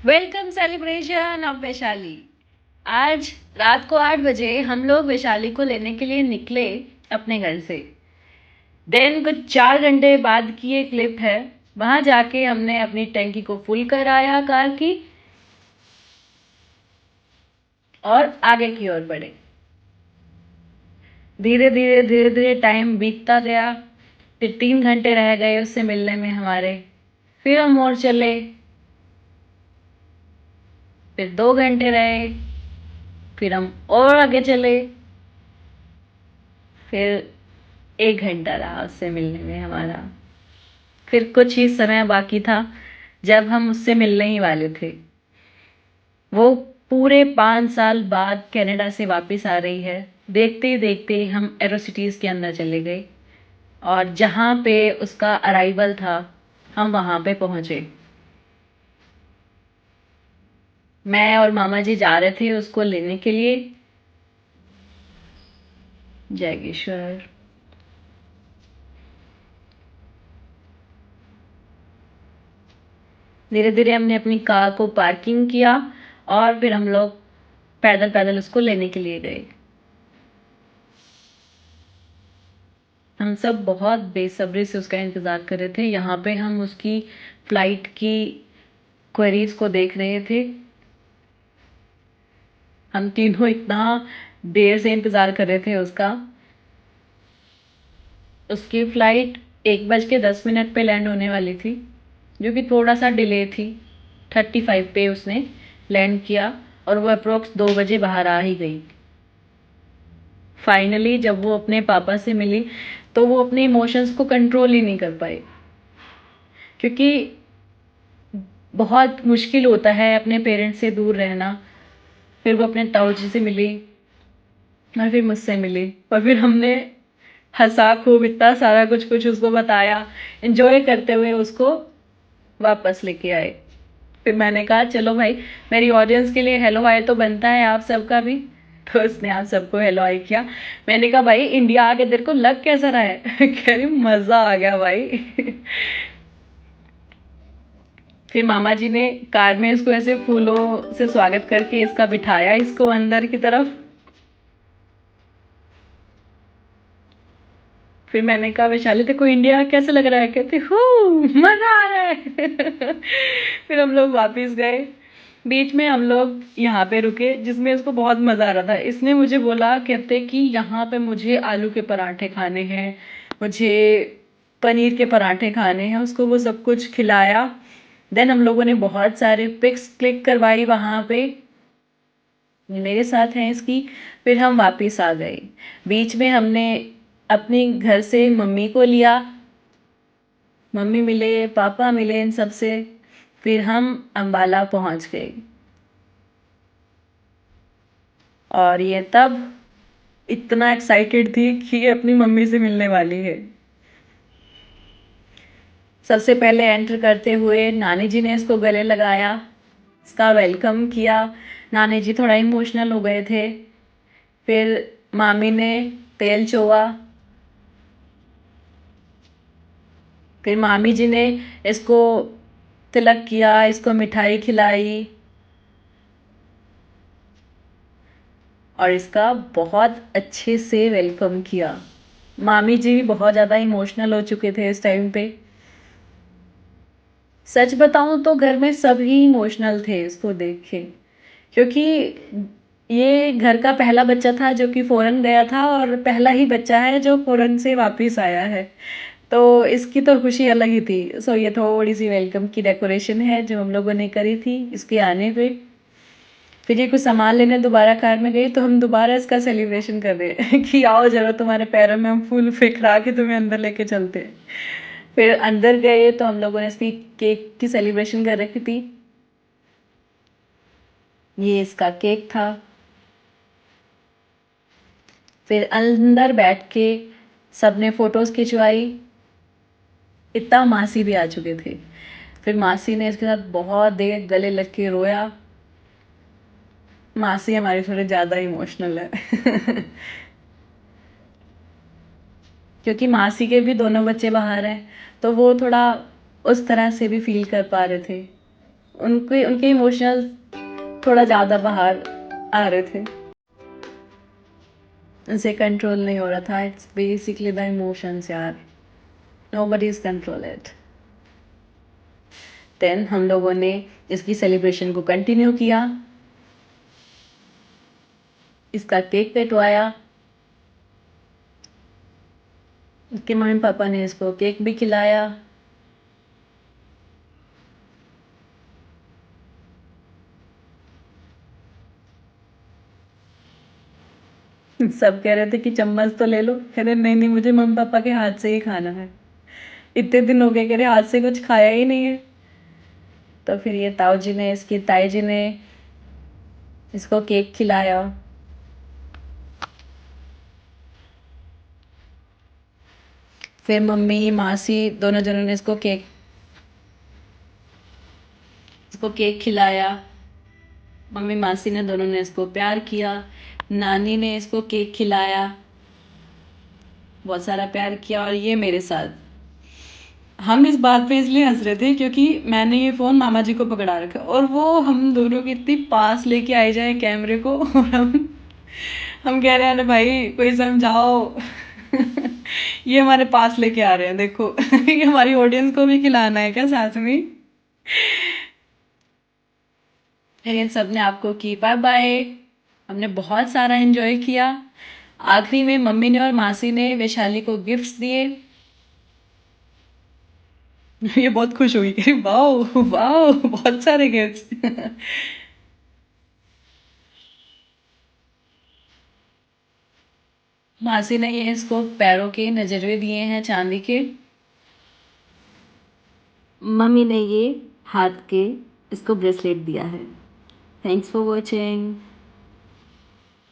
Welcome celebration of Vaishali. आज रात को 8 बजे हम लोग वैशाली को लेने के लिए निकले अपने घर से। देन कुछ 4 घंटे बाद की ये क्लिप है। वहां जाके हमने अपनी टैंकी को फुल कराया कार की और आगे की ओर बढ़े। धीरे धीरे टाइम बीतता गया। फिर 3 घंटे रह गए उससे मिलने में हमारे। फिर हम और चले। फिर 2 घंटे रहे। फिर हम और आगे चले। फिर 1 घंटा रहा उससे मिलने में हमारा। फिर कुछ ही समय बाकी था जब हम उससे मिलने ही वाले थे। वो पूरे 5 साल बाद कनाडा से वापस आ रही है। देखते ही देखते हम एरोसिटीज़ के अंदर चले गए और जहाँ पे उसका अराइवल था हम वहाँ पे पहुँचे। मैं और मामा जी जा रहे थे उसको लेने के लिए। जयगेश्वर। धीरे धीरे हमने अपनी कार को पार्किंग किया और फिर हम लोग पैदल पैदल उसको लेने के लिए गए। हम सब बहुत बेसब्री से उसका इंतज़ार कर रहे थे। यहाँ पे हम उसकी फ़्लाइट की क्वेरीज को देख रहे थे। हम तीनों इतना देर से इंतज़ार कर रहे थे उसका। उसकी फ़्लाइट 1:10 पे लैंड होने वाली थी, जो कि थोड़ा सा डिले थी। 35 पे उसने लैंड किया और वो अप्रोक्स 2 बजे बाहर आ ही गई। फाइनली जब वो अपने पापा से मिली तो वो अपने इमोशंस को कंट्रोल ही नहीं कर पाई, क्योंकि बहुत मुश्किल होता है अपने पेरेंट्स से दूर रहना। फिर वो अपने ताऊ जी से मिली और फिर मुझसे मिली और फिर हमने हंसा खूब, इतना सारा कुछ कुछ उसको बताया। एंजॉय करते हुए उसको वापस लेके आए। फिर मैंने कहा चलो भाई, मेरी ऑडियंस के लिए हेलो हाय तो बनता है आप सबका भी। तो उसने आप सबको हेलो हाय किया। मैंने कहा भाई इंडिया आके तेरे को लग कैसा रहा है? कह रही मज़ा आ गया भाई। फिर मामा जी ने कार में इसको ऐसे फूलों से स्वागत करके इसका बिठाया इसको अंदर की तरफ। फिर मैंने कहा वैशाली तेरे को इंडिया कैसे लग रहा है? कहती हूँ मजा आ रहा है। फिर हम लोग वापस गए। बीच में हम लोग यहाँ पे रुके जिसमें इसको बहुत मज़ा आ रहा था। इसने मुझे बोला, कहते कि यहाँ पे मुझे आलू के पराठे खाने हैं, मुझे पनीर के पराठे खाने हैं। उसको वो सब कुछ खिलाया। देन हम लोगों ने बहुत सारे पिक्स क्लिक करवाई वहाँ पे, मेरे साथ हैं इसकी। फिर हम वापस आ गए। बीच में हमने अपने घर से मम्मी को लिया। मम्मी मिले, पापा मिले, इन सब से फिर हम अम्बाला पहुंच गए। और ये तब इतना एक्साइटेड थी कि ये अपनी मम्मी से मिलने वाली है। सबसे पहले एंटर करते हुए नानी जी ने इसको गले लगाया, इसका वेलकम किया। नानी जी थोड़ा इमोशनल हो गए थे। फिर मामी ने तेल चोवा। फिर मामी जी ने इसको तिलक किया, इसको मिठाई खिलाई और इसका बहुत अच्छे से वेलकम किया। मामी जी भी बहुत ज़्यादा इमोशनल हो चुके थे इस टाइम पे। सच बताऊं तो घर में सभी इमोशनल थे इसको देख के, क्योंकि ये घर का पहला बच्चा था जो कि फ़ॉरेन गया था और पहला ही बच्चा है जो फ़ॉरेन से वापस आया है। तो इसकी तो खुशी अलग ही थी। सो ये थोड़ी सी वेलकम की डेकोरेशन है जो हम लोगों ने करी थी इसके आने पे। फिर ये कुछ सामान लेने दोबारा कार में गई तो हम दोबारा इसका सेलिब्रेशन कर रहे हैं कि आओ जरा तुम्हारे पैरों में हम फूल फेंकरा के तुम्हें अंदर लेके चलते हैं। फिर अंदर गए तो हम लोगों ने इसकी केक की सेलिब्रेशन कर रखी थी। ये इसका केक था। फिर अंदर बैठ के सबने फोटोज खिंचवाई। इतना मासी भी आ चुके थे। फिर मासी ने इसके साथ बहुत देर गले लग के रोया। मासी हमारी थोड़ी ज़्यादा इमोशनल है। क्योंकि मासी के भी दोनों बच्चे बाहर हैं तो वो थोड़ा उस तरह से भी फील कर पा रहे थे। उनके उनके इमोशंस थोड़ा ज़्यादा बाहर आ रहे थे, उनसे कंट्रोल नहीं हो रहा था। इट्स बेसिकली द इमोशंस यार, nobody is control it. Then हम लोगों ने इसकी सेलिब्रेशन को कंटिन्यू किया, इसका केक कटवाया, उसके मम्मी पापा ने इसको केक भी खिलाया। सब कह रहे थे कि चम्मच तो ले लो, कह रहे नहीं नहीं मुझे मम्मी पापा के हाथ से ही खाना है, इतने दिन हो गए कह रहे हाथ से कुछ खाया ही नहीं है। तो फिर ये ताऊ जी ने, इसकी ताई जी ने इसको केक खिलाया। फिर मम्मी मासी दोनों जनों ने इसको केक खिलाया। मम्मी मासी ने दोनों ने इसको प्यार किया, नानी ने इसको केक खिलाया, बहुत सारा प्यार किया। और ये मेरे साथ, हम इस बात पे इसलिए हंस रहे थे क्योंकि मैंने ये फ़ोन मामा जी को पकड़ा रखा और वो हम दोनों के इतनी पास लेके आए जाए कैमरे को और हम कह रहे हैं अरे भाई कोई समझाओ। ये हमारे पास लेके आ रहे हैं देखो। ये हमारी ऑडियंस को भी खिलाना है क्या साथ में। फिर इन सब ने आपको की बाय बाय। हमने बहुत सारा एंजॉय किया। आखिरी में मम्मी ने और मासी ने वैशाली को गिफ्ट्स दिए। ये बहुत खुश हुई कि वाओ वाओ बहुत सारे गिफ्ट्स। मासी ने ये इसको पैरों के नजरे दिए हैं चांदी के। मम्मी ने ये हाथ के इसको ब्रेसलेट दिया है। Thanks for watching.